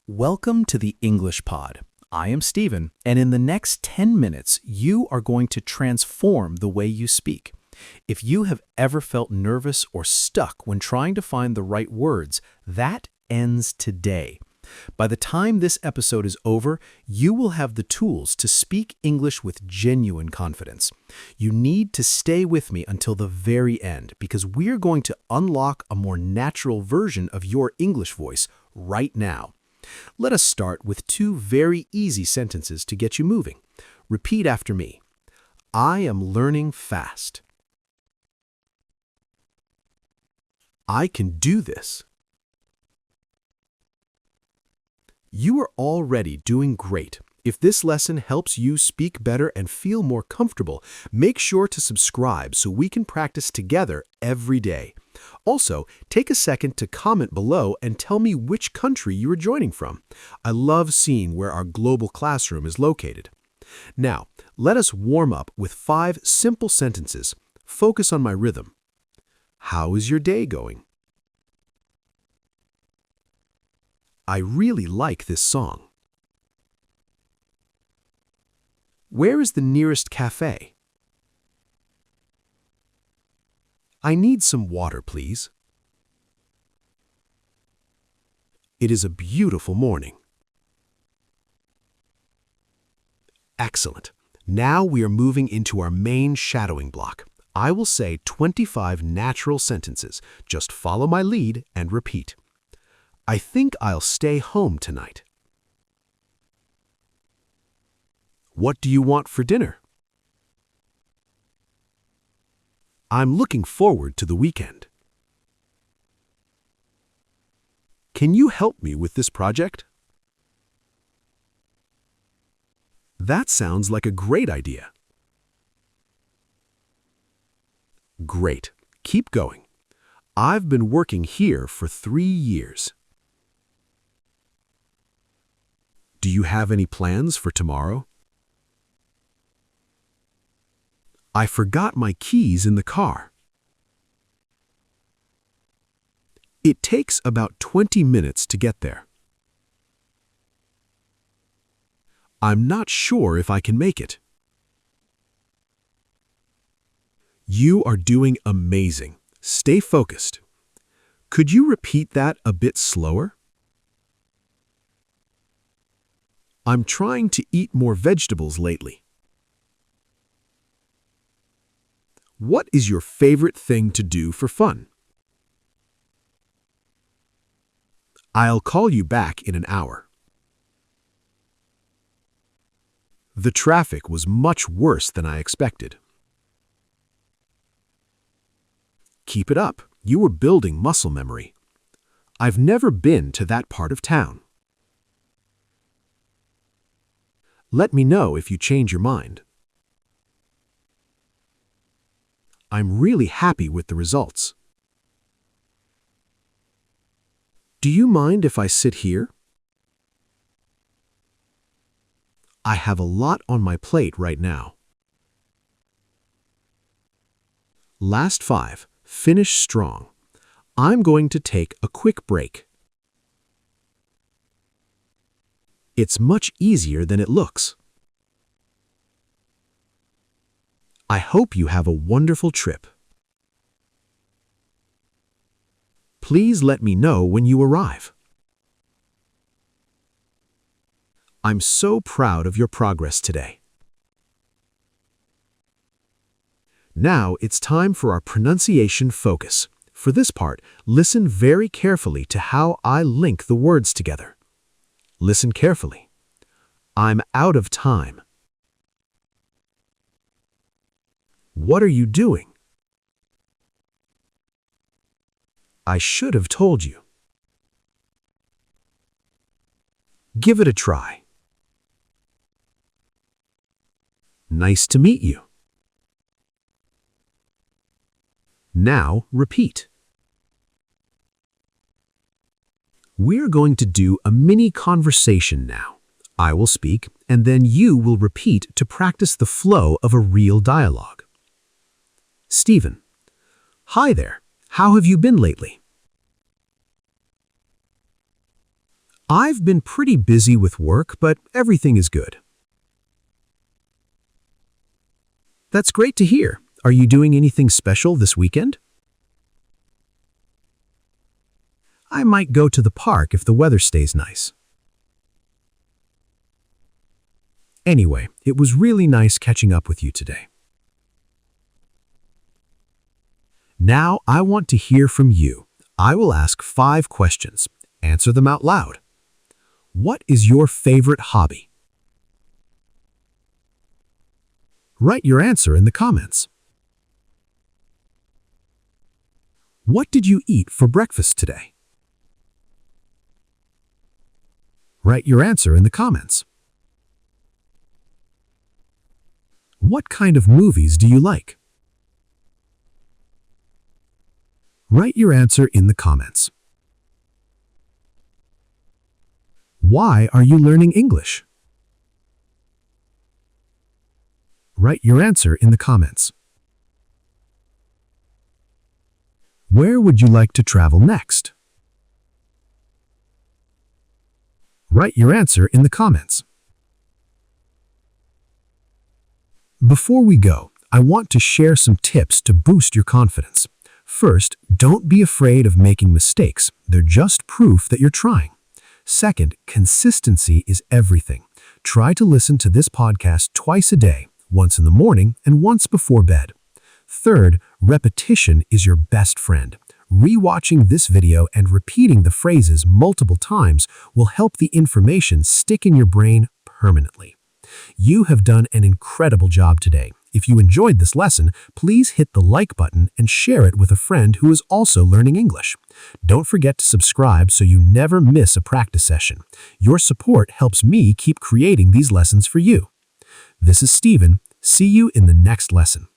Welcome to the English Pod. I am Stephen, and in the next 10 minutes, you are going to transform the way you speak. If you have ever felt nervous or stuck when trying to find the right words, that ends today. By the time this episode is over, you will have the tools to speak English with genuine confidence. You need to stay with me until the very end because we're going to unlock a more natural version of your English voice right now. Let us start with two very easy sentences to get you moving. Repeat after me. I am learning fast. I can do this. You are already doing great. If this lesson helps you speak better and feel more comfortable, make sure to subscribe so we can practice together every day. Also, take a second to comment below and tell me which country you are joining from. I love seeing where our global classroom is located. Now, let us warm up with 5 simple sentences. Focus on my rhythm. How is your day going? I really like this song. Where is the nearest cafe? I need some water, please. It is a beautiful morning. Excellent. Now we are moving into our main shadowing block. I will say 25 natural sentences. Just follow my lead and repeat. I think I'll stay home tonight. What do you want for dinner? I'm looking forward to the weekend. Can you help me with this project? That sounds like a great idea. Great. Keep going. I've been working here for 3 years. Do you have any plans for tomorrow? I forgot my keys in the car. It takes about 20 minutes to get there. I'm not sure if I can make it. You are doing amazing. Stay focused. Could you repeat that a bit slower? I'm trying to eat more vegetables lately. What is your favorite thing to do for fun? I'll call you back in an hour. The traffic was much worse than I expected. Keep it up. You are building muscle memory. I've never been to that part of town. Let me know if you change your mind. I'm really happy with the results. Do you mind if I sit here? I have a lot on my plate right now. Last 5. Finish strong. I'm going to take a quick break. It's much easier than it looks. I hope you have a wonderful trip. Please let me know when you arrive. I'm so proud of your progress today. Now it's time for our pronunciation focus. For this part, listen very carefully to how I link the words together. Listen carefully. I'm out of time. What are you doing? I should have told you. Give it a try. Nice to meet you. Now repeat. We're going to do a mini conversation now. I will speak, and then you will repeat to practice the flow of a real dialogue. Stephen, hi there. How have you been lately? I've been pretty busy with work, but everything is good. That's great to hear. Are you doing anything special this weekend? I might go to the park if the weather stays nice. Anyway, it was really nice catching up with you today. Now I want to hear from you. I will ask 5 questions. Answer them out loud. What is your favorite hobby? Write your answer in the comments. What did you eat for breakfast today? Write your answer in the comments. What kind of movies do you like? Write your answer in the comments. Why are you learning English? Write your answer in the comments. Where would you like to travel next? Write your answer in the comments. Before we go, I want to share some tips to boost your confidence. First, don't be afraid of making mistakes. They're just proof that you're trying. Second, consistency is everything. Try to listen to this podcast twice a day, once in the morning and once before bed. Third, repetition is your best friend. Rewatching this video and repeating the phrases multiple times will help the information stick in your brain permanently. You have done an incredible job today. If you enjoyed this lesson, please hit the like button and share it with a friend who is also learning English. Don't forget to subscribe so you never miss a practice session. Your support helps me keep creating these lessons for you. This is Steven. See you in the next lesson.